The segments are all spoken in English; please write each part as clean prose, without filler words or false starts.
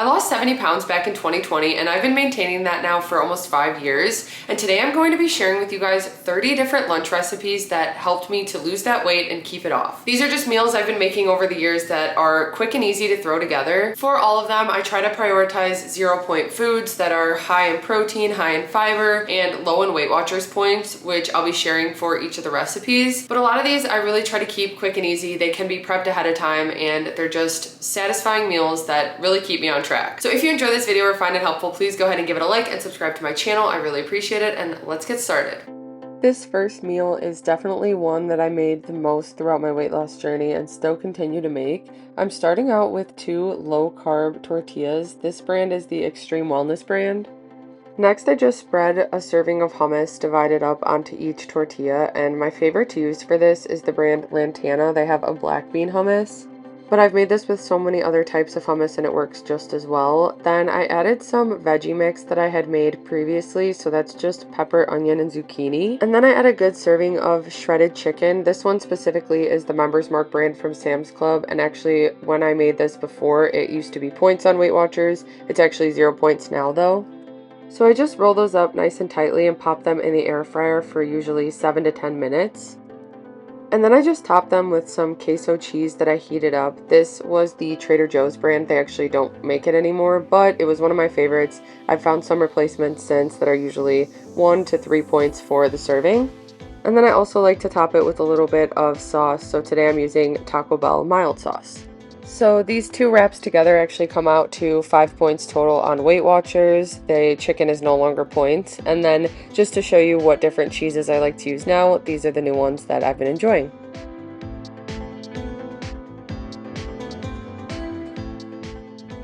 I lost 70 pounds back in 2020 and I've been maintaining that now for almost 5 years. And today I'm going to be sharing with you guys 30 different lunch recipes that helped me to lose that weight and keep it off. These are just meals I've been making over the years that are quick and easy to throw together. For all of them, I try to prioritize 0-point foods that are high in protein, high in fiber, and low in WeightWatchers points, which I'll be sharing for each of the recipes. But a lot of these I really try to keep quick and easy. They can be prepped ahead of time and they're just satisfying meals that really keep me on track. So if you enjoy this video or find it helpful, please go ahead and give it a like and subscribe to my channel. I really appreciate it, and let's get started. This first meal is definitely one that I made the most throughout my weight loss journey and still continue to make. I'm starting out with 2 low-carb tortillas. This brand is the Extreme Wellness brand. Next, I just spread a serving of hummus divided up onto each tortilla, and my favorite to use for this is the brand Lantana. They have a black bean hummus. But I've made this with so many other types of hummus and it works just as well. Then I added some veggie mix that I had made previously, so that's just pepper, onion, and zucchini. And then I add a good serving of shredded chicken. This one specifically is the Members Mark brand from Sam's Club, and actually when I made this before, it used to be points on WeightWatchers. It's actually 0 points now though. So I just roll those up nice and tightly and pop them in the air fryer for usually 7 to 10 minutes. And then I just top them with some queso cheese that I heated up. This was the Trader Joe's brand. They actually don't make it anymore, but it was one of my favorites. I've found some replacements since that are usually 1 to 3 points for the serving. And then I also like to top it with a little bit of sauce. So today I'm using Taco Bell mild sauce. So these 2 wraps together actually come out to 5 points total on WeightWatchers. The chicken is no longer points. And then just to show you what different cheeses I like to use now, these are the new ones that I've been enjoying.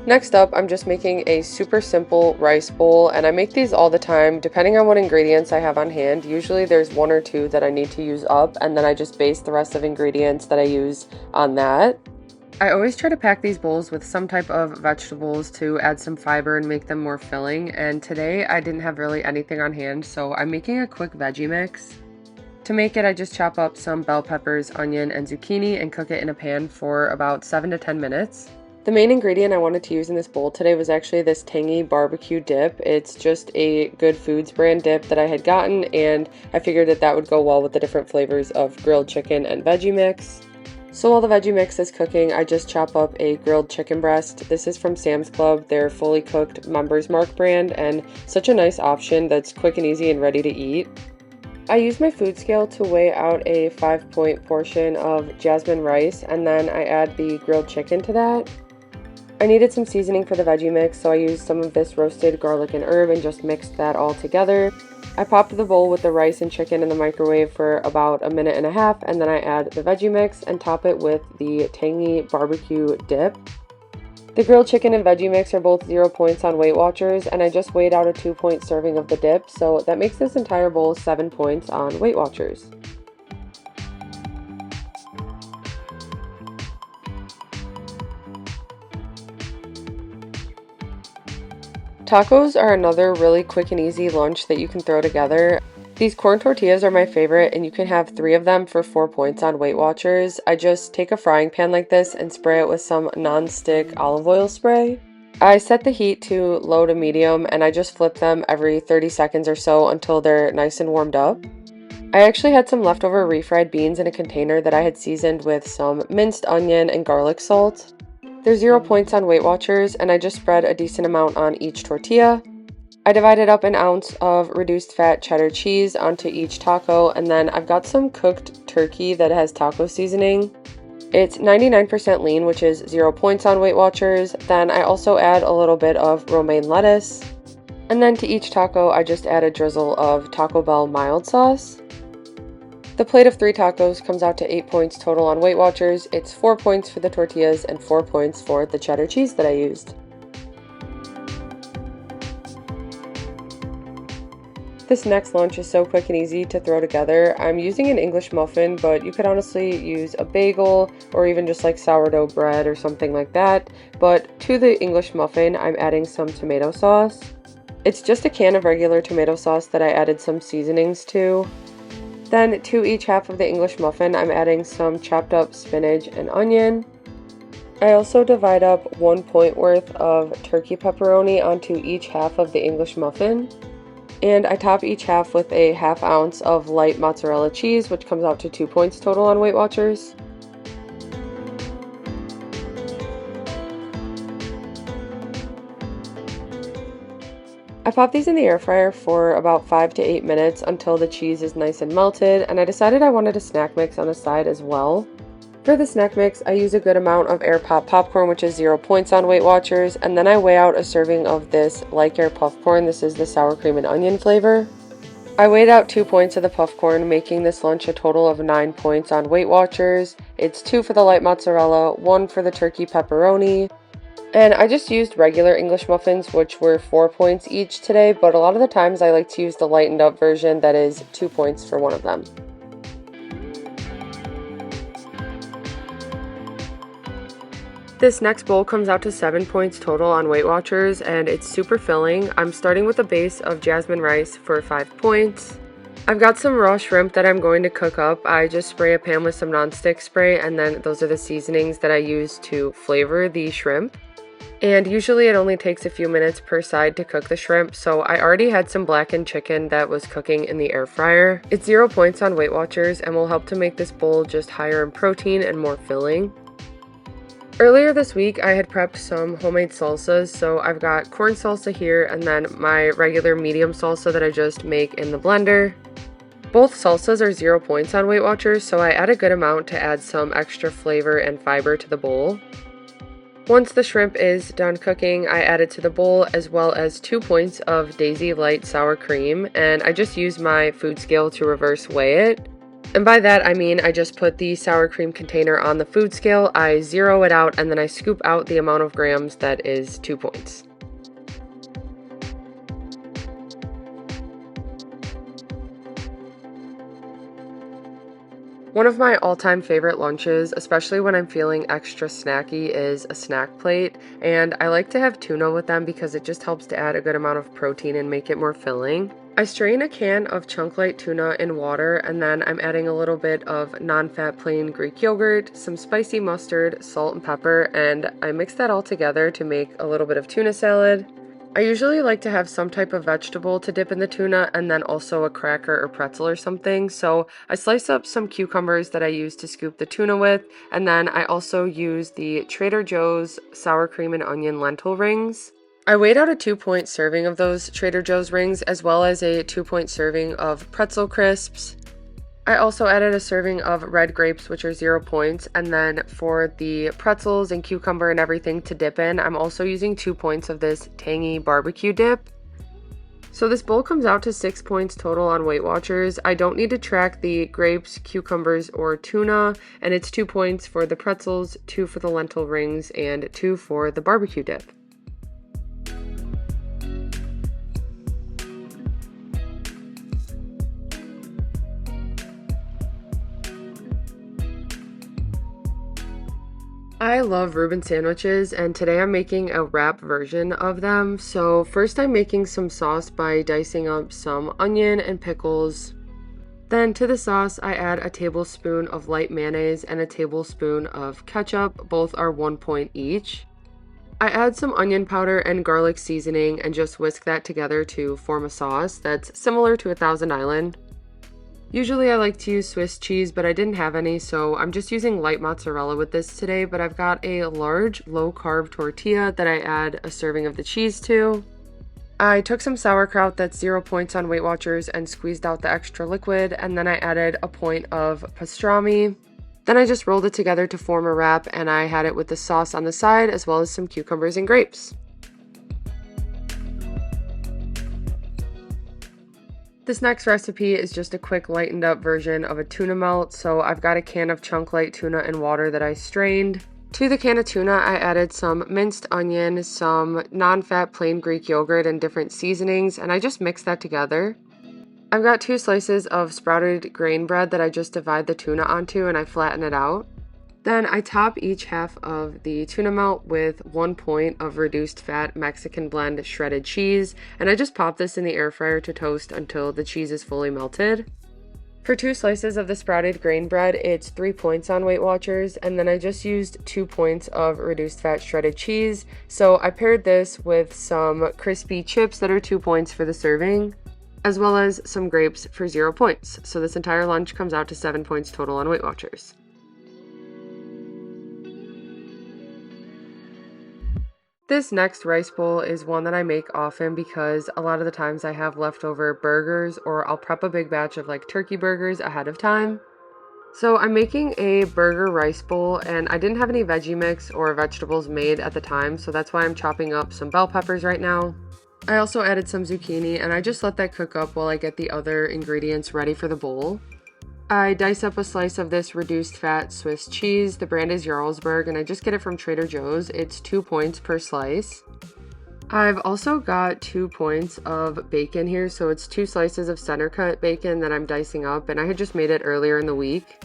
Next up, I'm just making a super simple rice bowl, and I make these all the time depending on what ingredients I have on hand. Usually there's 1 or 2 that I need to use up, and then I just base the rest of ingredients that I use on that. I always try to pack these bowls with some type of vegetables to add some fiber and make them more filling, and today I didn't have really anything on hand, so I'm making a quick veggie mix. To make it, I just chop up some bell peppers, onion, and zucchini and cook it in a pan for about 7 to 10 minutes. The main ingredient I wanted to use in this bowl today was actually this tangy barbecue dip. It's just a Good Foods brand dip that I had gotten, and I figured that that would go well with the different flavors of grilled chicken and veggie mix. So while the veggie mix is cooking, I just chop up a grilled chicken breast. This is from Sam's Club. They're fully cooked Members Mark brand and such a nice option that's quick and easy and ready to eat. I use my food scale to weigh out a 5-point portion of jasmine rice, and then I add the grilled chicken to that. I needed some seasoning for the veggie mix, so I used some of this roasted garlic and herb and just mixed that all together. I popped the bowl with the rice and chicken in the microwave for about 1.5 minutes, and then I add the veggie mix and top it with the tangy barbecue dip. The grilled chicken and veggie mix are both 0 points on WeightWatchers, and I just weighed out a 2-point serving of the dip, so that makes this entire bowl 7 points on WeightWatchers. Tacos are another really quick and easy lunch that you can throw together. These corn tortillas are my favorite, and you can have 3 of them for 4 points on WeightWatchers. I just take a frying pan like this and spray it with some non-stick olive oil spray. I set the heat to low to medium, and I just flip them every 30 seconds or so until they're nice and warmed up. I actually had some leftover refried beans in a container that I had seasoned with some minced onion and garlic salt. They're 0 points on WeightWatchers, and I just spread a decent amount on each tortilla. I divided up 1 ounce of reduced fat cheddar cheese onto each taco, and then I've got some cooked turkey that has taco seasoning. It's 99% lean, which is 0 points on WeightWatchers. Then I also add a little bit of romaine lettuce. And then to each taco, I just add a drizzle of Taco Bell mild sauce. The plate of 3 tacos comes out to 8 points total on WeightWatchers. It's 4 points for the tortillas and 4 points for the cheddar cheese that I used. This next lunch is so quick and easy to throw together. I'm using an English muffin, but you could honestly use a bagel or even just like sourdough bread or something like that. But to the English muffin, I'm adding some tomato sauce. It's just a can of regular tomato sauce that I added some seasonings to. Then to each half of the English muffin, I'm adding some chopped up spinach and onion. I also divide up 1 point worth of turkey pepperoni onto each half of the English muffin. And I top each half with a ½ ounce of light mozzarella cheese, which comes out to 2 points total on WeightWatchers. I pop these in the air fryer for about 5 to 8 minutes until the cheese is nice and melted, and I decided I wanted a snack mix on the side as well. For the snack mix, I use a good amount of air pop popcorn, which is 0 points on WeightWatchers, and then I weigh out a serving of this like air puffcorn. This is the sour cream and onion flavor. I weighed out 2 points of the puffcorn, making this lunch a total of 9 points on WeightWatchers. It's 2 for the light mozzarella, 1 for the turkey pepperoni, and I just used regular English muffins, which were 4 points each today, but a lot of the times I like to use the lightened up version that is 2 points for one of them. This next bowl comes out to 7 points total on WeightWatchers, and it's super filling. I'm starting with a base of jasmine rice for 5 points. I've got some raw shrimp that I'm going to cook up. I just spray a pan with some nonstick spray, and then those are the seasonings that I use to flavor the shrimp. And usually it only takes a few minutes per side to cook the shrimp, so I already had some blackened chicken that was cooking in the air fryer. It's 0 points on WeightWatchers and will help to make this bowl just higher in protein and more filling. Earlier this week, I had prepped some homemade salsas, so I've got corn salsa here and then my regular medium salsa that I just make in the blender. Both salsas are 0 points on WeightWatchers, so I add a good amount to add some extra flavor and fiber to the bowl. Once the shrimp is done cooking, I add it to the bowl as well as 2 points of Daisy Light sour cream, and I just use my food scale to reverse weigh it. And by that, I mean I just put the sour cream container on the food scale, I zero it out, and then I scoop out the amount of grams that is 2 points. One of my all-time favorite lunches, especially when I'm feeling extra snacky, is a snack plate, and I like to have tuna with them because it just helps to add a good amount of protein and make it more filling. I strain a can of chunk light tuna in water, and then I'm adding a little bit of non-fat plain Greek yogurt, some spicy mustard, salt and pepper, and I mix that all together to make a little bit of tuna salad. I usually like to have some type of vegetable to dip in the tuna and then also a cracker or pretzel or something, so I slice up some cucumbers that I use to scoop the tuna with, and then I also use the Trader Joe's sour cream and onion lentil rings. I weighed out a 2 point serving of those Trader Joe's rings as well as a 2 point serving of pretzel crisps. I also added a serving of red grapes, which are 0 points, and then for the pretzels and cucumber and everything to dip in, I'm also using 2 points of this tangy barbecue dip. So this bowl comes out to 6 points total on WeightWatchers. I don't need to track the grapes, cucumbers, or tuna, and it's 2 points for the pretzels, 2 for the lentil rings, and 2 for the barbecue dip. I love Reuben sandwiches, and today I'm making a wrap version of them. So first I'm making some sauce by dicing up some onion and pickles. Then to the sauce I add a tablespoon of light mayonnaise and a tablespoon of ketchup. Both are 1 point each. I add some onion powder and garlic seasoning and just whisk that together to form a sauce that's similar to a Thousand Island. Usually I like to use Swiss cheese, but I didn't have any, so I'm just using light mozzarella with this today, but I've got a large low-carb tortilla that I add a serving of the cheese to. I took some sauerkraut that's 0 points on WeightWatchers and squeezed out the extra liquid, and then I added a point of pastrami. Then I just rolled it together to form a wrap, and I had it with the sauce on the side as well as some cucumbers and grapes. This next recipe is just a quick lightened up version of a tuna melt, so I've got a can of chunk light tuna in water that I strained. To the can of tuna, I added some minced onion, some non-fat plain Greek yogurt, and different seasonings, and I just mixed that together. I've got 2 slices of sprouted grain bread that I just divide the tuna onto and I flatten it out. Then I top each half of the tuna melt with 1 point of reduced fat Mexican blend shredded cheese, and I just pop this in the air fryer to toast until the cheese is fully melted. For 2 slices of the sprouted grain bread, it's 3 points on WeightWatchers, and then I just used 2 points of reduced fat shredded cheese. So I paired this with some crispy chips that are 2 points for the serving, as well as some grapes for 0 points. So this entire lunch comes out to 7 points total on WeightWatchers. This next rice bowl is one that I make often because a lot of the times I have leftover burgers, or I'll prep a big batch of like turkey burgers ahead of time. So I'm making a burger rice bowl, and I didn't have any veggie mix or vegetables made at the time, so that's why I'm chopping up some bell peppers right now. I also added some zucchini, and I just let that cook up while I get the other ingredients ready for the bowl. I dice up a slice of this reduced fat Swiss cheese. The brand is Jarlsberg, and I just get it from Trader Joe's. It's 2 points per slice. I've also got 2 points of bacon here, so it's 2 slices of center cut bacon that I'm dicing up, and I had just made it earlier in the week.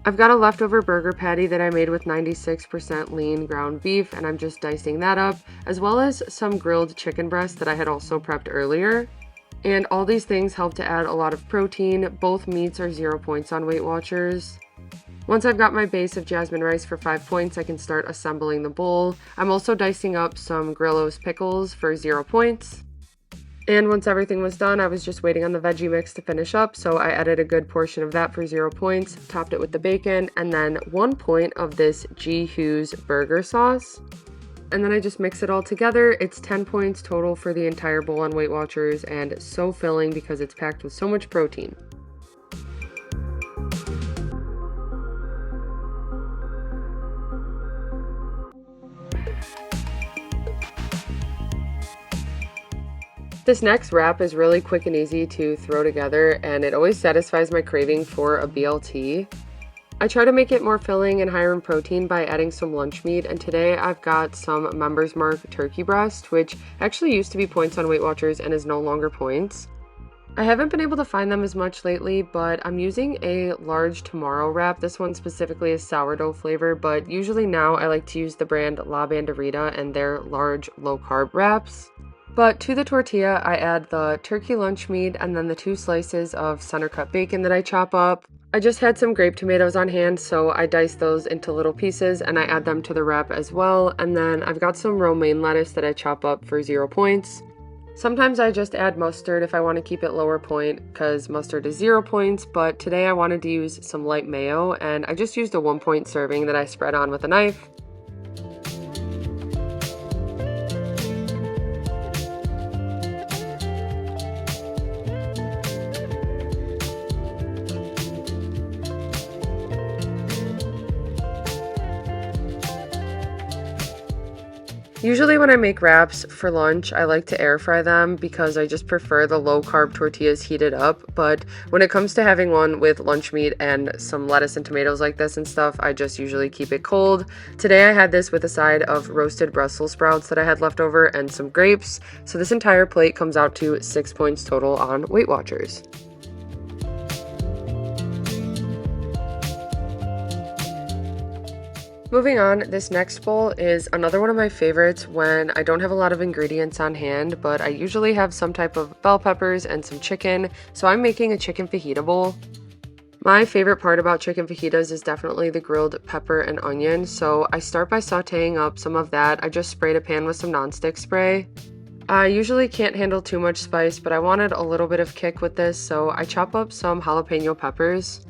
I've got a leftover burger patty that I made with 96% lean ground beef, and I'm just dicing that up, as well as some grilled chicken breast that I had also prepped earlier. And all these things help to add a lot of protein. Both meats are 0 points on WeightWatchers. Once I've got my base of jasmine rice for 5 points, I can start assembling the bowl. I'm also dicing up some Grillo's pickles for 0 points. And once everything was done, I was just waiting on the veggie mix to finish up, so I added a good portion of that for 0 points, topped it with the bacon, and then 1 point of this G. Hughes burger sauce. And then I just mix it all together. It's 10 points total for the entire bowl on WeightWatchers, and so filling because it's packed with so much protein. This next wrap is really quick and easy to throw together, and it always satisfies my craving for a BLT. I try to make it more filling and higher in protein by adding some lunch meat, and today I've got some Members Mark turkey breast, which actually used to be points on WeightWatchers and is no longer points. I haven't been able to find them as much lately, but I'm using a large tomorrow wrap. This one specifically is sourdough flavor, but usually now I like to use the brand La Banderita and their large low-carb wraps. But to the tortilla, I add the turkey lunch meat and then the 2 slices of center-cut bacon that I chop up. I just had some grape tomatoes on hand, so I dice those into little pieces and I add them to the wrap as well. And then I've got some romaine lettuce that I chop up for 0 points. Sometimes I just add mustard if I want to keep it lower point because mustard is 0 points, but today I wanted to use some light mayo and I just used a 1 point serving that I spread on with a knife. Usually when I make wraps for lunch, I like to air fry them because I just prefer the low carb tortillas heated up. But when it comes to having one with lunch meat and some lettuce and tomatoes like this and stuff, I just usually keep it cold. Today I had this with a side of roasted Brussels sprouts that I had left over and some grapes. So this entire plate comes out to 6 points total on WeightWatchers. Moving on, this next bowl is another one of my favorites when I don't have a lot of ingredients on hand, but I usually have some type of bell peppers and some chicken, so I'm making a chicken fajita bowl. My favorite part about chicken fajitas is definitely the grilled pepper and onion, so I start by sauteing up some of that. I just sprayed a pan with some nonstick spray. I usually can't handle too much spice, but I wanted a little bit of kick with this, so I chop up some jalapeno peppers.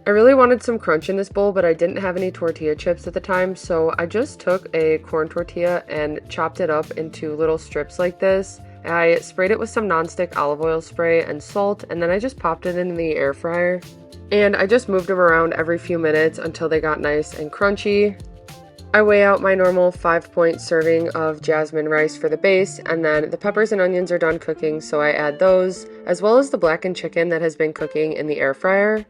I really wanted some crunch in this bowl, but I didn't have any tortilla chips at the time, so I just took a corn tortilla and chopped it up into little strips like this. I sprayed it with some nonstick olive oil spray and salt, and then I just popped it in the air fryer. And I just moved them around every few minutes until they got nice and crunchy. I weigh out my normal 5-point serving of jasmine rice for the base, and then the peppers and onions are done cooking, so I add those, as well as the blackened chicken that has been cooking in the air fryer.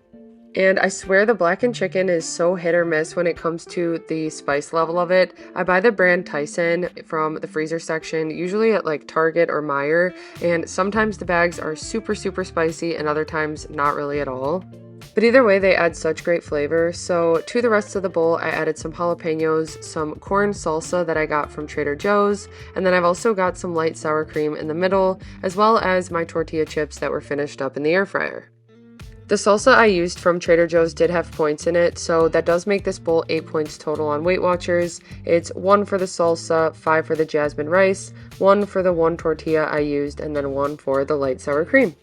And I swear the blackened chicken is so hit or miss when it comes to the spice level of it. I buy the brand Tyson from the freezer section, usually at like Target or Meijer, and sometimes the bags are super spicy and other times not really at all. But either way, they add such great flavor. So to the rest of the bowl, I added some jalapenos, some corn salsa that I got from Trader Joe's, and then I've also got some light sour cream in the middle, as well as my tortilla chips that were finished up in the air fryer. The salsa I used from Trader Joe's did have points in it, so that does make this bowl 8 points total on WeightWatchers. It's 1 for the salsa, 5 for the jasmine rice, 1 for the 1 tortilla I used, and then 1 for the light sour cream.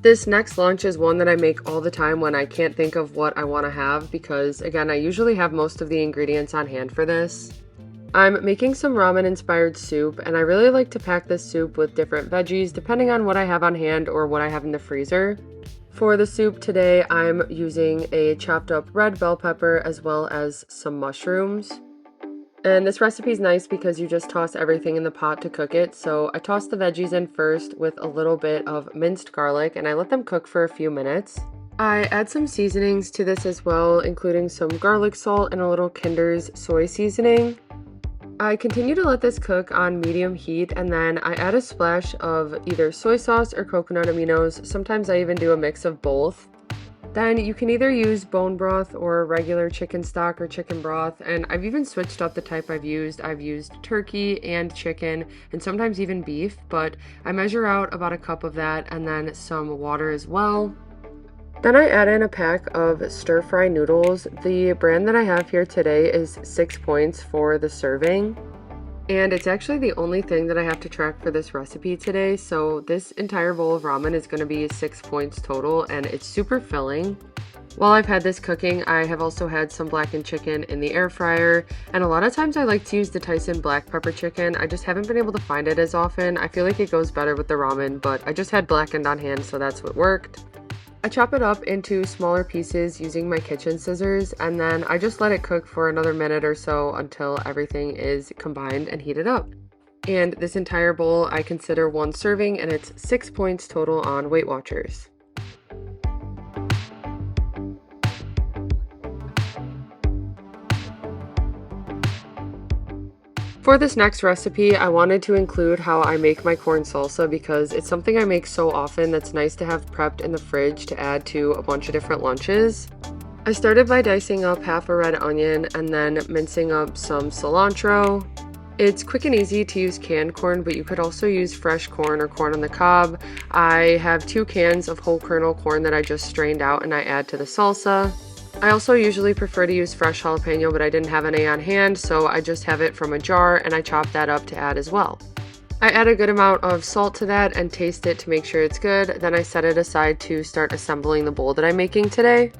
This next lunch is one that I make all the time when I can't think of what I want to have because, again, I usually have most of the ingredients on hand for this. I'm making some ramen inspired soup, and I really like to pack this soup with different veggies depending on what I have on hand or what I have in the freezer. For the soup today, I'm using a chopped up red bell pepper as well as some mushrooms. And this recipe is nice because you just toss everything in the pot to cook it. So I toss the veggies in first with a little bit of minced garlic and I let them cook for a few minutes. I add some seasonings to this as well, including some garlic salt and a little Kinder's soy seasoning. I continue to let this cook on medium heat and then I add a splash of either soy sauce or coconut aminos. Sometimes I even do a mix of both. Then you can either use bone broth or regular chicken stock or chicken broth, and I've even switched up the type I've used. I've used turkey and chicken and sometimes even beef, but I measure out about a cup of that and then some water as well. Then I add in a pack of stir-fry noodles. The brand that I have here today is 6 points for the serving. And it's actually the only thing that I have to track for this recipe today. So this entire bowl of ramen is going to be 6 points total and it's super filling. While I've had this cooking, I have also had some blackened chicken in the air fryer. And a lot of times I like to use the Tyson black pepper chicken. I just haven't been able to find it as often. I feel like it goes better with the ramen, but I just had blackened on hand, so that's what worked. I chop it up into smaller pieces using my kitchen scissors and then I just let it cook for another minute or so until everything is combined and heated up. And this entire bowl I consider one serving and it's 6 points total on WeightWatchers. For this next recipe, I wanted to include how I make my corn salsa because it's something I make so often that's nice to have prepped in the fridge to add to a bunch of different lunches. I started by dicing up half a red onion and then mincing up some cilantro. It's quick and easy to use canned corn, but you could also use fresh corn or corn on the cob. I have 2 cans of whole kernel corn that I just strained out and I add to the salsa. I also usually prefer to use fresh jalapeno, but I didn't have any on hand, so I just have it from a jar and I chop that up to add as well. I add a good amount of salt to that and taste it to make sure it's good. Then I set it aside to start assembling the bowl that I'm making today.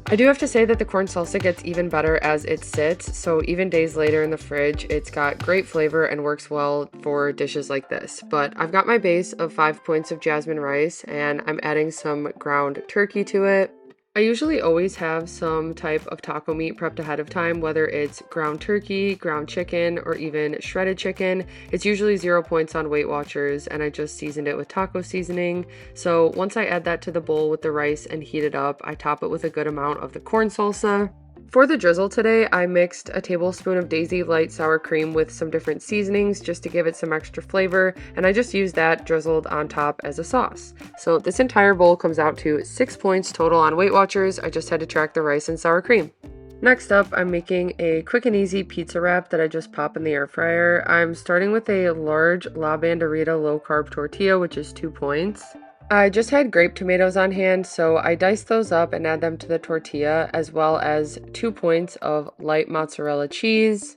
I do have to say that the corn salsa gets even better as it sits, so even days later in the fridge, it's got great flavor and works well for dishes like this. But I've got my base of 5 points of jasmine rice and I'm adding some ground turkey to it. I usually always have some type of taco meat prepped ahead of time, whether it's ground turkey, ground chicken, or even shredded chicken. It's usually 0 points on WeightWatchers, and I just seasoned it with taco seasoning. So once I add that to the bowl with the rice and heat it up, I top it with a good amount of the corn salsa. For the drizzle today, I mixed a tablespoon of Daisy light sour cream with some different seasonings just to give it some extra flavor, and I just used that drizzled on top as a sauce. So this entire bowl comes out to 6 points total on WeightWatchers. I just had to track the rice and sour cream. Next up, I'm making a quick and easy pizza wrap that I just pop in the air fryer. I'm starting with a large La Banderita low-carb tortilla, which is 2 points. I just had grape tomatoes on hand, so I diced those up and add them to the tortilla, as well as 2 points of light mozzarella cheese.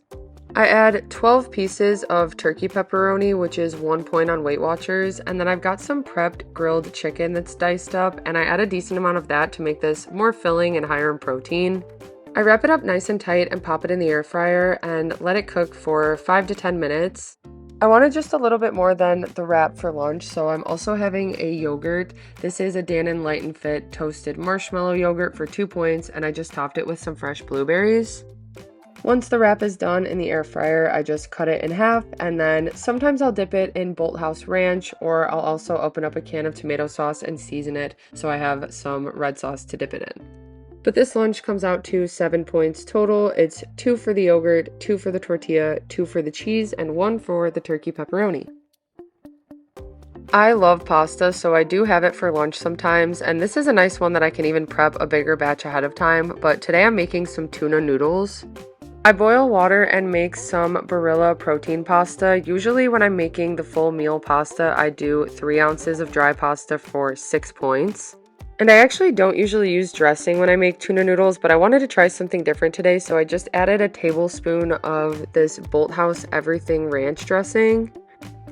I add 12 pieces of turkey pepperoni, which is 1 point on WeightWatchers, and then I've got some prepped grilled chicken that's diced up, and I add a decent amount of that to make this more filling and higher in protein. I wrap it up nice and tight and pop it in the air fryer and let it cook for 5 to 10 minutes. I wanted just a little bit more than the wrap for lunch, so I'm also having a yogurt. This is a Dannon Light and Fit toasted marshmallow yogurt for 2 points, and I just topped it with some fresh blueberries. Once the wrap is done in the air fryer, I just cut it in half, and then sometimes I'll dip it in Bolthouse Ranch, or I'll also open up a can of tomato sauce and season it so I have some red sauce to dip it in. But this lunch comes out to 7 points total. It's 2 for the yogurt, 2 for the tortilla, 2 for the cheese, and 1 for the turkey pepperoni. I love pasta, so I do have it for lunch sometimes, and this is a nice one that I can even prep a bigger batch ahead of time, but today I'm making some tuna noodles. I boil water and make some Barilla protein pasta. Usually when I'm making the full meal pasta, I do 3 ounces of dry pasta for 6 points. And I actually don't usually use dressing when I make tuna noodles, but I wanted to try something different today, so I just added a tablespoon of this Bolthouse Everything Ranch dressing.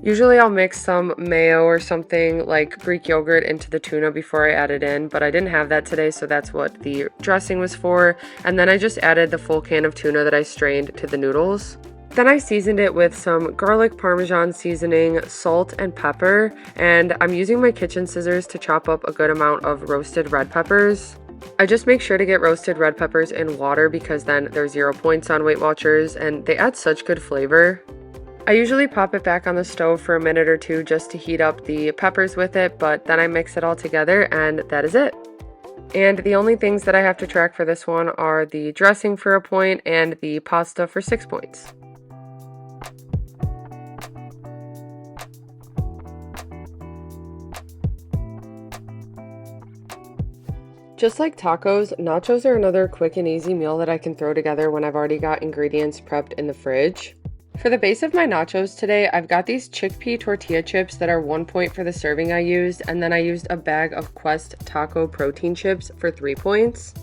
Usually I'll mix some mayo or something like Greek yogurt into the tuna before I add it in, but I didn't have that today, so that's what the dressing was for. And then I just added the full can of tuna that I strained to the noodles. Then I seasoned it with some garlic parmesan seasoning, salt, and pepper, and I'm using my kitchen scissors to chop up a good amount of roasted red peppers. I just make sure to get roasted red peppers in water because then they're 0 points on Weight Watchers and they add such good flavor. I usually pop it back on the stove for a minute or two just to heat up the peppers with it, but then I mix it all together and that is it. And the only things that I have to track for this one are the dressing for a point and the pasta for 6 points. Just like tacos, nachos are another quick and easy meal that I can throw together when I've already got ingredients prepped in the fridge. For the base of my nachos today, I've got these chickpea tortilla chips that are 1 point for the serving I used, and then I used a bag of Quest taco protein chips for 3 points.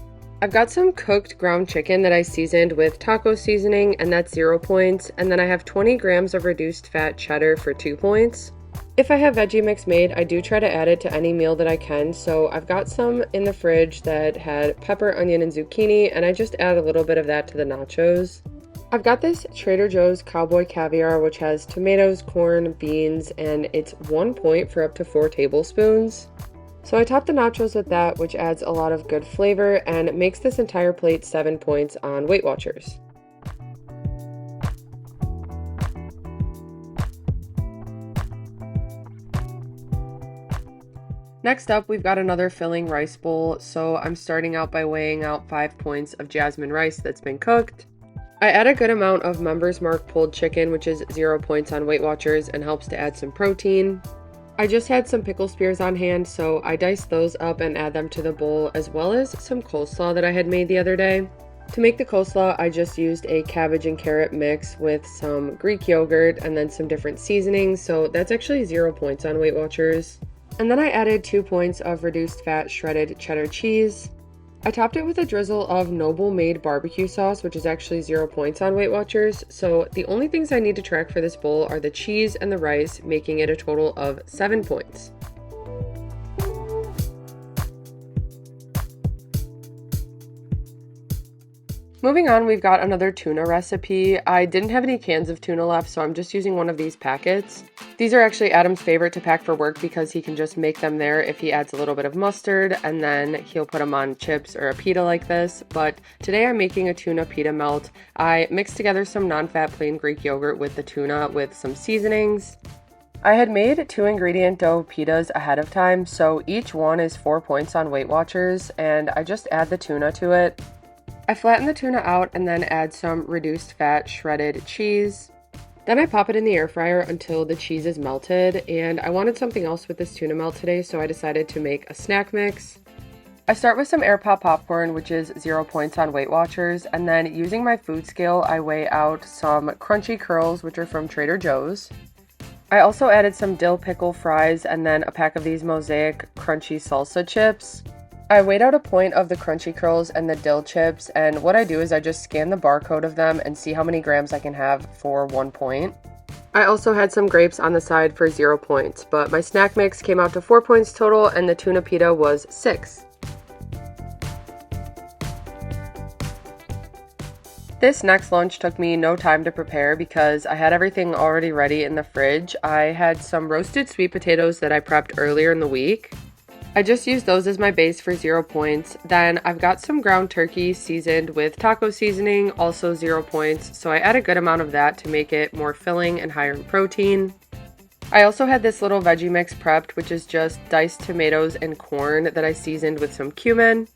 I've got some cooked ground chicken that I seasoned with taco seasoning, and that's 0 points, and then I have 20 grams of reduced fat cheddar for 2 points. If I have veggie mix made, I do try to add it to any meal that I can, so I've got some in the fridge that had pepper, onion, and zucchini, and I just add a little bit of that to the nachos. I've got this Trader Joe's Cowboy Caviar, which has tomatoes, corn, beans, and it's 1 point for up to 4 tablespoons. So I top the nachos with that, which adds a lot of good flavor and makes this entire plate 7 points on Weight Watchers. Next up, we've got another filling rice bowl, so I'm starting out by weighing out 5 points of jasmine rice that's been cooked. I add a good amount of Members Mark pulled chicken, which is 0 points on Weight Watchers and helps to add some protein. I just had some pickle spears on hand, so I diced those up and add them to the bowl, as well as some coleslaw that I had made the other day. To make the coleslaw, I just used a cabbage and carrot mix with some Greek yogurt and then some different seasonings, so that's actually 0 points on Weight Watchers. And then I added 2 points of reduced fat shredded cheddar cheese. I topped it with a drizzle of Noble Made barbecue sauce, which is actually 0 points on Weight Watchers. So the only things I need to track for this bowl are the cheese and the rice, making it a total of 7 points. Moving on, we've got another tuna recipe. I didn't have any cans of tuna left, so I'm just using one of these packets. These are actually Adam's favorite to pack for work because he can just make them there if he adds a little bit of mustard, and then he'll put them on chips or a pita like this. But today I'm making a tuna pita melt. I mixed together some non-fat plain Greek yogurt with the tuna with some seasonings. I had made 2-ingredient dough pitas ahead of time, so each one is 4 points on Weight Watchers, and I just add the tuna to it. I flatten the tuna out and then add some reduced fat shredded cheese. Then I pop it in the air fryer until the cheese is melted, and I wanted something else with this tuna melt today, so I decided to make a snack mix. I start with some air pop popcorn, which is 0 points on Weight Watchers, and then using my food scale, I weigh out some crunchy curls, which are from Trader Joe's. I also added some dill pickle fries and then a pack of these Mosaic crunchy salsa chips. I weighed out a point of the crunchy curls and the dill chips, and what I do is I just scan the barcode of them and see how many grams I can have for 1 point. I also had some grapes on the side for 0 points, but my snack mix came out to 4 points total and the tuna pita was 6. This next lunch took me no time to prepare because I had everything already ready in the fridge. I had some roasted sweet potatoes that I prepped earlier in the week. I just used those as my base for 0 points. Then I've got some ground turkey seasoned with taco seasoning, also 0 points, so I add a good amount of that to make it more filling and higher in protein. I also had this little veggie mix prepped, which is just diced tomatoes and corn that I seasoned with some cumin.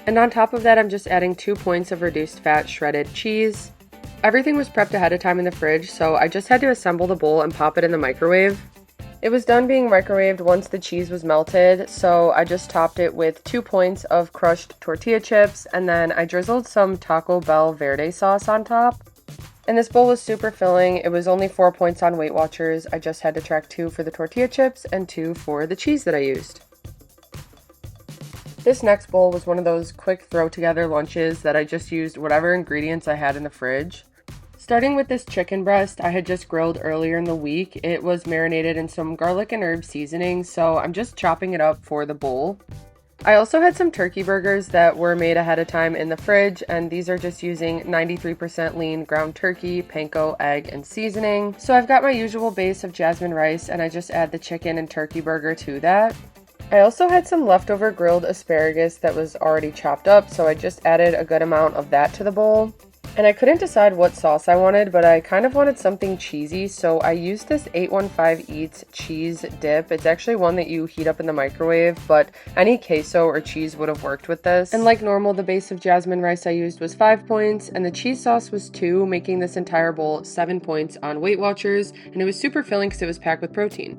And on top of that, I'm just adding 2 points of reduced fat shredded cheese. Everything was prepped ahead of time in the fridge, so I just had to assemble the bowl and pop it in the microwave. It was done being microwaved once the cheese was melted, so I just topped it with 2 points of crushed tortilla chips, and then I drizzled some Taco Bell Verde sauce on top. And this bowl was super filling. It was only 4 points on WeightWatchers. I just had to track 2 for the tortilla chips and 2 for the cheese that I used. This next bowl was one of those quick throw together lunches that I just used whatever ingredients I had in the fridge. Starting with this chicken breast I had just grilled earlier in the week. It was marinated in some garlic and herb seasoning, so I'm just chopping it up for the bowl. I also had some turkey burgers that were made ahead of time in the fridge, and these are just using 93% lean ground turkey, panko, egg, and seasoning. So I've got my usual base of jasmine rice, and I just add the chicken and turkey burger to that. I also had some leftover grilled asparagus that was already chopped up, so I just added a good amount of that to the bowl. And I couldn't decide what sauce I wanted, but I kind of wanted something cheesy, so I used this 815 Eats cheese dip. It's actually one that you heat up in the microwave, but any queso or cheese would have worked with this. And like normal, the base of jasmine rice I used was 5 points, and the cheese sauce was 2, making this entire bowl 7 points on WeightWatchers, and it was super filling because it was packed with protein.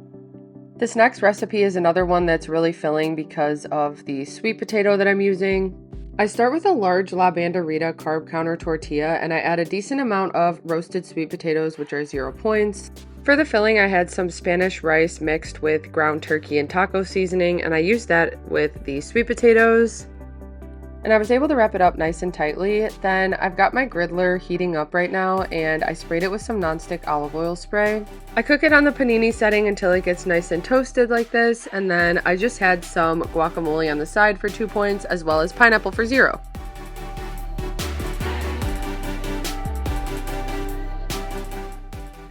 This next recipe is another one that's really filling because of the sweet potato that I'm using. I start with a large La Banderita carb counter tortilla, and I add a decent amount of roasted sweet potatoes, which are 0 points. For the filling, I had some Spanish rice mixed with ground turkey and taco seasoning, and I used that with the sweet potatoes. And I was able to wrap it up nice and tightly. Then I've got my griddler heating up right now, and I sprayed it with some nonstick olive oil spray. I cook it on the panini setting until it gets nice and toasted like this, and then I just had some guacamole on the side for 2 points, as well as pineapple for 0.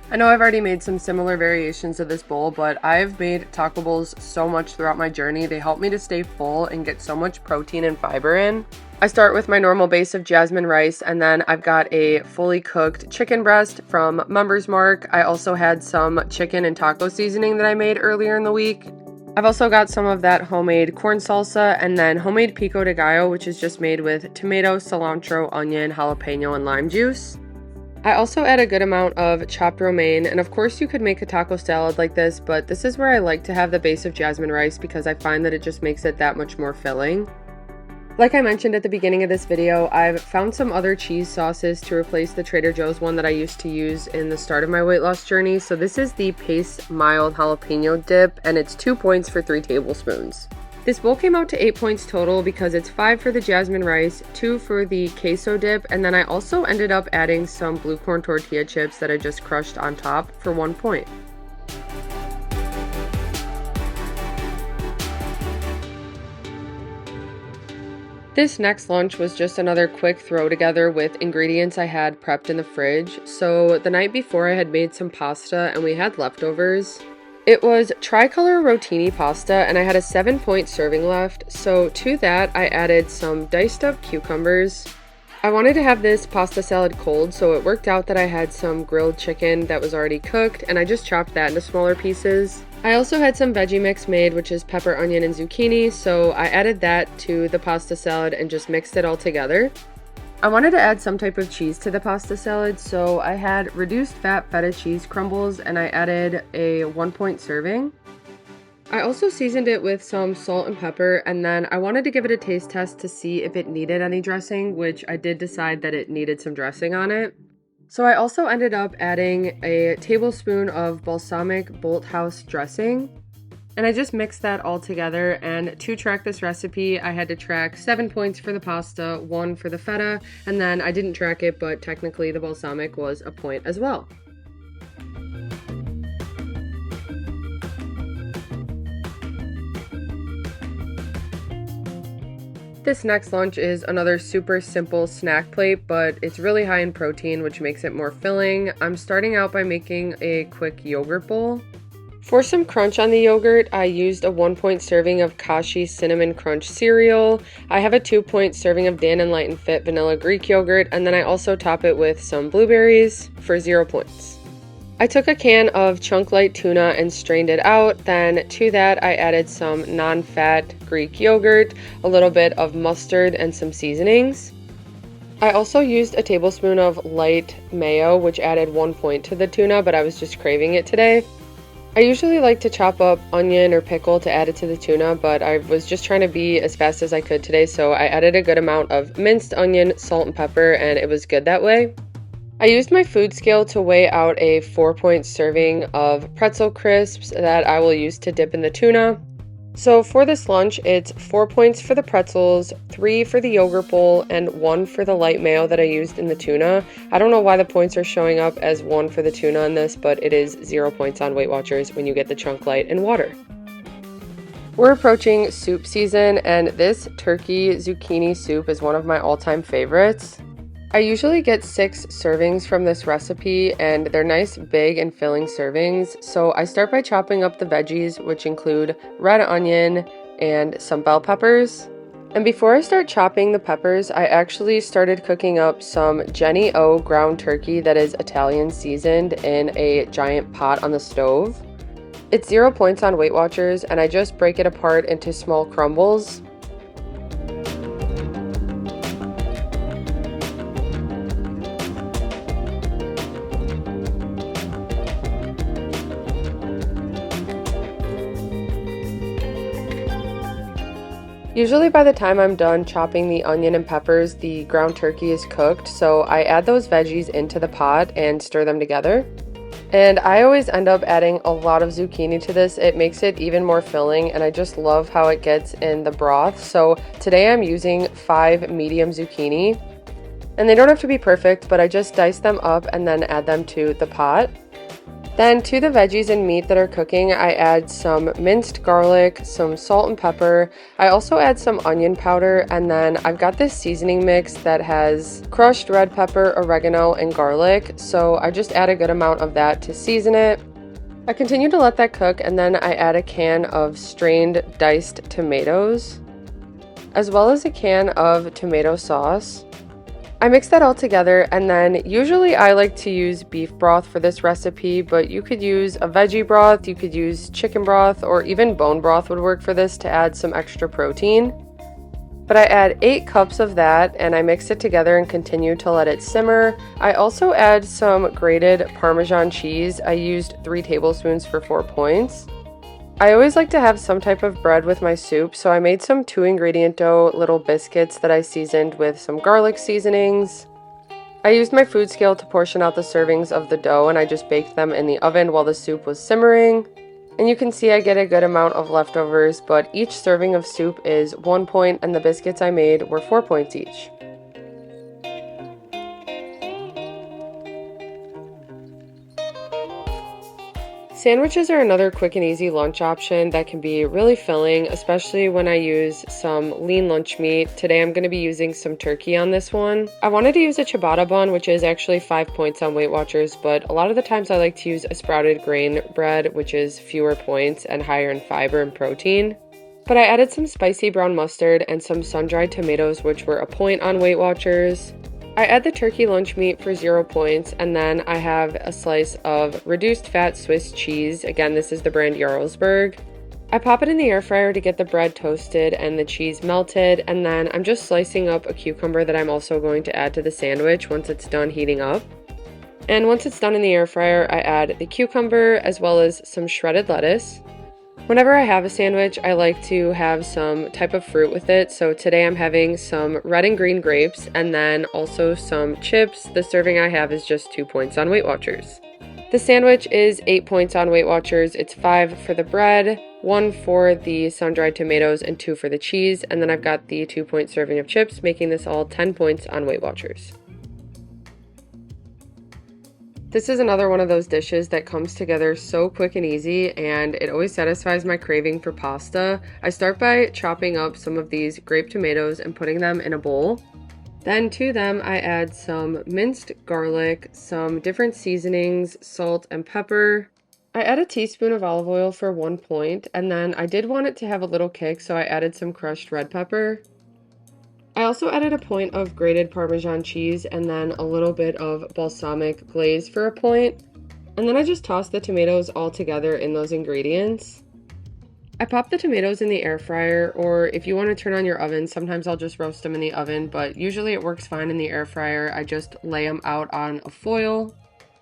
I know I've already made some similar variations of this bowl, but I've made taco bowls so much throughout my journey. They help me to stay full and get so much protein and fiber in. I start with my normal base of jasmine rice, and then I've got a fully cooked chicken breast from Members Mark. I also had some chicken and taco seasoning that I made earlier in the week. I've also got some of that homemade corn salsa, and then homemade pico de gallo, which is just made with tomato, cilantro, onion, jalapeno, and lime juice. I also add a good amount of chopped romaine, and of course you could make a taco salad like this, but this is where I like to have the base of jasmine rice because I find that it just makes it that much more filling. Like I mentioned at the beginning of this video, I've found some other cheese sauces to replace the Trader Joe's one that I used to use in the start of my weight loss journey. So this is the Pace Mild Jalapeno Dip, and it's 2 points for 3 tablespoons. This bowl came out to 8 points total because it's 5 for the jasmine rice, 2 for the queso dip, and then I also ended up adding some blue corn tortilla chips that I just crushed on top for 1 point. This next lunch was just another quick throw together with ingredients I had prepped in the fridge. So the night before I had made some pasta and we had leftovers. It was tricolor rotini pasta, and I had a 7 point serving left, so to that I added some diced up cucumbers. I wanted to have this pasta salad cold, so it worked out that I had some grilled chicken that was already cooked, and I just chopped that into smaller pieces. I also had some veggie mix made, which is pepper, onion, and zucchini, so I added that to the pasta salad and just mixed it all together. I wanted to add some type of cheese to the pasta salad, so I had reduced fat feta cheese crumbles, and I added a 1 point serving. I also seasoned it with some salt and pepper, and then I wanted to give it a taste test to see if it needed any dressing, which I did decide that it needed some dressing on it. So I also ended up adding a tablespoon of balsamic Bolthouse dressing. And I just mixed that all together, and to track this recipe, I had to track 7 points for the pasta, 1 for the feta, and then I didn't track it, but technically the balsamic was a point as well. This next lunch is another super simple snack plate, but it's really high in protein, which makes it more filling. I'm starting out by making a quick yogurt bowl. For some crunch on the yogurt, I used a 1 point serving of Kashi Cinnamon Crunch cereal. I have a 2 point serving of Dan and Light and Fit vanilla Greek yogurt, and then I also top it with some blueberries for 0 points. I took a can of Chunk Light tuna and strained it out. Then to that, I added some non-fat Greek yogurt, a little bit of mustard, and some seasonings. I also used a tablespoon of light mayo, which added 1 point to the tuna, but I was just craving it today. I usually like to chop up onion or pickle to add it to the tuna, but I was just trying to be as fast as I could today, so I added a good amount of minced onion, salt, and pepper, and it was good that way. I used my food scale to weigh out a 4-point serving of pretzel crisps that I will use to dip in the tuna. So for this lunch, it's 4 points for the pretzels, 3 for the yogurt bowl, and 1 for the light mayo that I used in the tuna. I don't know why the points are showing up as 1 for the tuna on this, but it is 0 points on WeightWatchers when you get the chunk light and water. We're approaching soup season, and this turkey zucchini soup is one of my all-time favorites. I usually get 6 servings from this recipe, and they're nice, big, and filling servings. So I start by chopping up the veggies, which include red onion and some bell peppers. And before I start chopping the peppers, I actually started cooking up some Jenny O ground turkey that is Italian seasoned in a giant pot on the stove. It's 0 points on WeightWatchers, and I just break it apart into small crumbles. Usually by the time I'm done chopping the onion and peppers, the ground turkey is cooked, so I add those veggies into the pot and stir them together. And I always end up adding a lot of zucchini to this. It makes it even more filling, and I just love how it gets in the broth. So today I'm using 5 medium zucchini, and they don't have to be perfect, but I just dice them up and then add them to the pot. Then to the veggies and meat that are cooking, I add some minced garlic, some salt and pepper. I also add some onion powder, and then I've got this seasoning mix that has crushed red pepper, oregano, and garlic. So I just add a good amount of that to season it. I continue to let that cook, and then I add a can of strained diced tomatoes, as well as a can of tomato sauce. I mix that all together, and then usually I like to use beef broth for this recipe, but you could use a veggie broth, you could use chicken broth, or even bone broth would work for this to add some extra protein. But I add 8 cups of that, and I mix it together and continue to let it simmer. I also add some grated Parmesan cheese. I used 3 tablespoons for 4 points. I always like to have some type of bread with my soup, so I made some 2-ingredient dough little biscuits that I seasoned with some garlic seasonings. I used my food scale to portion out the servings of the dough, and I just baked them in the oven while the soup was simmering. And you can see I get a good amount of leftovers, but each serving of soup is 1 point, and the biscuits I made were 4 points each. Sandwiches are another quick and easy lunch option that can be really filling, especially when I use some lean lunch meat. Today I'm going to be using some turkey on this one. I wanted to use a ciabatta bun, which is actually 5 points on WeightWatchers, but a lot of the times I like to use a sprouted grain bread, which is fewer points and higher in fiber and protein. But I added some spicy brown mustard and some sun-dried tomatoes, which were 1 point on WeightWatchers. I add the turkey lunch meat for 0 points, and then I have a slice of reduced fat Swiss cheese. Again, this is the brand Jarlsberg. I pop it in the air fryer to get the bread toasted and the cheese melted, and then I'm just slicing up a cucumber that I'm also going to add to the sandwich once it's done heating up. And once it's done in the air fryer, I add the cucumber as well as some shredded lettuce. Whenever I have a sandwich, I like to have some type of fruit with it. So today I'm having some red and green grapes and then also some chips. The serving I have is just 2 points on WeightWatchers. The sandwich is 8 points on WeightWatchers. It's 5 for the bread, 1 for the sun-dried tomatoes, and 2 for the cheese. And then I've got the 2-point serving of chips, making this all 10 points on WeightWatchers. This is another one of those dishes that comes together so quick and easy, and it always satisfies my craving for pasta. I start by chopping up some of these grape tomatoes and putting them in a bowl. Then to them I add some minced garlic, some different seasonings, salt and pepper. I add a teaspoon of olive oil for 1 point, and then I did want it to have a little kick, so I added some crushed red pepper. I also added 1 point of grated Parmesan cheese and then a little bit of balsamic glaze for 1 point. And then I just tossed the tomatoes all together in those ingredients. I pop the tomatoes in the air fryer, or if you want to turn on your oven, sometimes I'll just roast them in the oven, but usually it works fine in the air fryer. I just lay them out on a foil.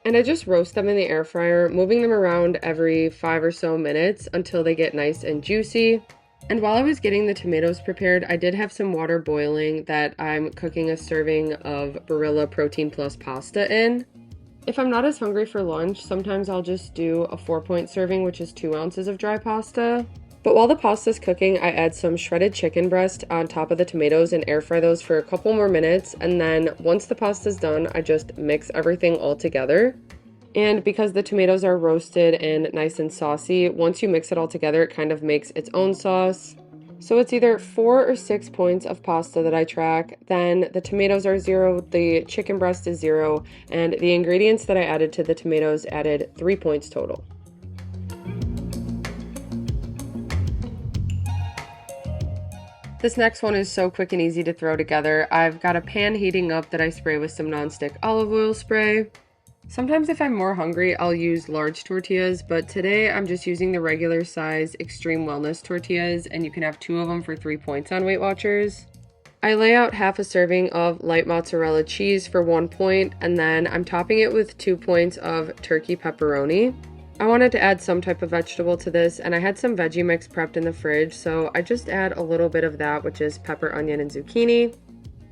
And I just roast them in the air fryer, moving them around every 5 or so minutes until they get nice and juicy. And while I was getting the tomatoes prepared, I did have some water boiling that I'm cooking a serving of Barilla Protein Plus pasta in. If I'm not as hungry for lunch, sometimes I'll just do a 4-point serving, which is 2 ounces of dry pasta. But while the pasta's cooking, I add some shredded chicken breast on top of the tomatoes and air fry those for a couple more minutes. And then once the pasta's done, I just mix everything all together. And because the tomatoes are roasted and nice and saucy, once you mix it all together, it kind of makes its own sauce. So it's either 4 or 6 points of pasta that I track, then the tomatoes are 0, the chicken breast is 0, and the ingredients that I added to the tomatoes added 3 points total. This next one is so quick and easy to throw together. I've got a pan heating up that I spray with some nonstick olive oil spray. Sometimes if I'm more hungry, I'll use large tortillas, but today I'm just using the regular size Extreme Wellness tortillas, and you can have 2 of them for 3 points on WeightWatchers. I lay out half a serving of light mozzarella cheese for 1 point, and then I'm topping it with 2 points of turkey pepperoni. I wanted to add some type of vegetable to this, and I had some veggie mix prepped in the fridge, so I just add a little bit of that, which is pepper, onion, and zucchini.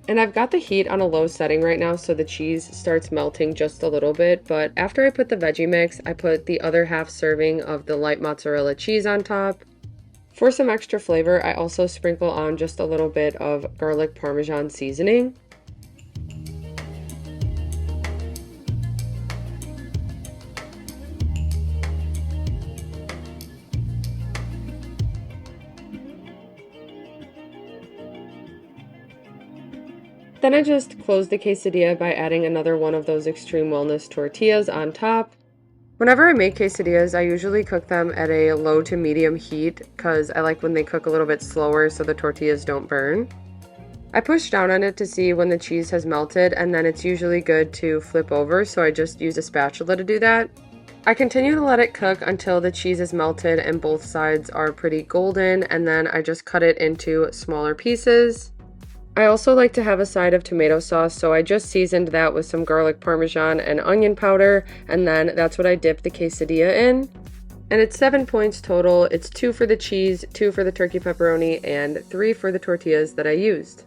And I've got the heat on a low setting right now, so the cheese starts melting just a little bit, but after I put the veggie mix, I put the other half serving of the light mozzarella cheese on top. For some extra flavor, I also sprinkle on just a little bit of garlic parmesan seasoning. Then I just close the quesadilla by adding another one of those Extreme Wellness tortillas on top. Whenever I make quesadillas, I usually cook them at a low to medium heat because I like when they cook a little bit slower so the tortillas don't burn. I push down on it to see when the cheese has melted, and then it's usually good to flip over, so I just use a spatula to do that. I continue to let it cook until the cheese is melted and both sides are pretty golden, and then I just cut it into smaller pieces. I also like to have a side of tomato sauce, so I just seasoned that with some garlic parmesan and onion powder, and then that's what I dip the quesadilla in. And it's 7 points total. It's 2 for the cheese, 2 for the turkey pepperoni, and 3 for the tortillas that I used.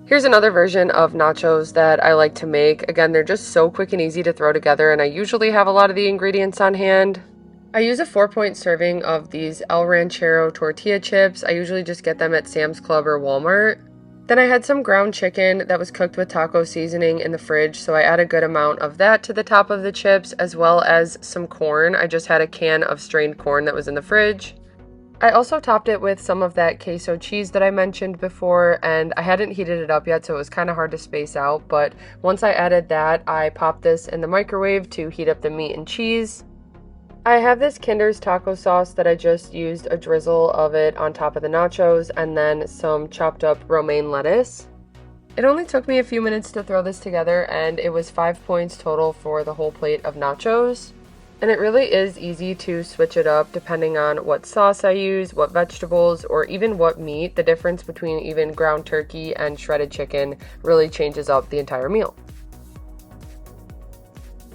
Here's another version of nachos that I like to make. Again, they're just so quick and easy to throw together, and I usually have a lot of the ingredients on hand. I use a 4-point serving of these El Ranchero tortilla chips. I usually just get them at Sam's Club or Walmart. Then I had some ground chicken that was cooked with taco seasoning in the fridge, so I add a good amount of that to the top of the chips, as well as some corn. I just had a can of strained corn that was in the fridge. I also topped it with some of that queso cheese that I mentioned before, and I hadn't heated it up yet, so it was kind of hard to space out, but once I added that, I popped this in the microwave to heat up the meat and cheese. I have this Kinder's taco sauce that I just used a drizzle of it on top of the nachos, and then some chopped up romaine lettuce. It only took me a few minutes to throw this together, and it was 5 points total for the whole plate of nachos. And it really is easy to switch it up depending on what sauce I use, what vegetables, or even what meat. The difference between even ground turkey and shredded chicken really changes up the entire meal.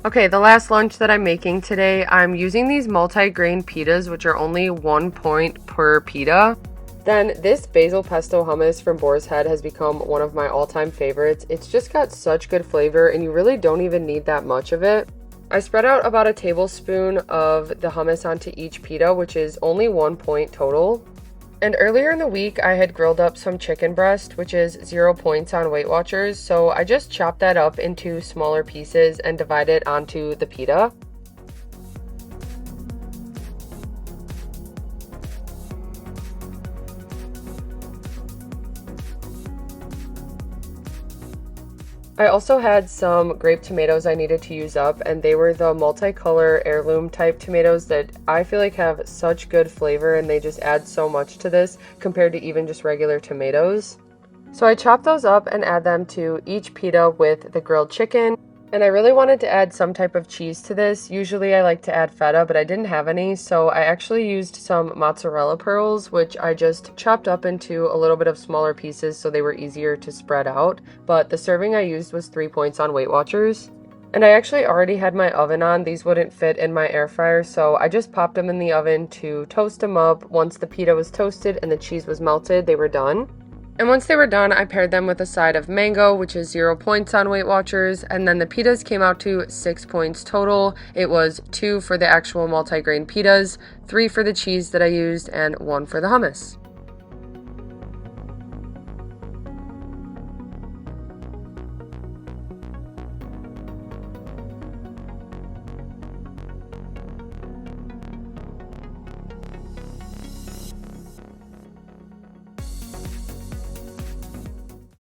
Okay, the last lunch that I'm making today, I'm using these multi-grain pitas, which are only 1 point per pita. Then this basil pesto hummus from Boar's Head has become one of my all-time favorites. It's just got such good flavor, and you really don't even need that much of it. I spread out about a tablespoon of the hummus onto each pita, which is only 1 point total. And earlier in the week, I had grilled up some chicken breast, which is 0 points on WeightWatchers, so I just chopped that up into smaller pieces and divided it onto the pita. I also had some grape tomatoes I needed to use up, and they were the multicolor heirloom type tomatoes that I feel like have such good flavor, and they just add so much to this compared to even just regular tomatoes. So I chopped those up and add them to each pita with the grilled chicken. And I really wanted to add some type of cheese to this. Usually I like to add feta, but I didn't have any, so I actually used some mozzarella pearls, which I just chopped up into a little bit of smaller pieces so they were easier to spread out. But the serving I used was 3 points on WeightWatchers. And I actually already had my oven on. These wouldn't fit in my air fryer, so I just popped them in the oven to toast them up. Once the pita was toasted and the cheese was melted, they were done. And once they were done, I paired them with a side of mango, which is 0 points on WeightWatchers, and then the pitas came out to 6 points total. It was 2 for the actual multigrain pitas, 3 for the cheese that I used, and 1 for the hummus.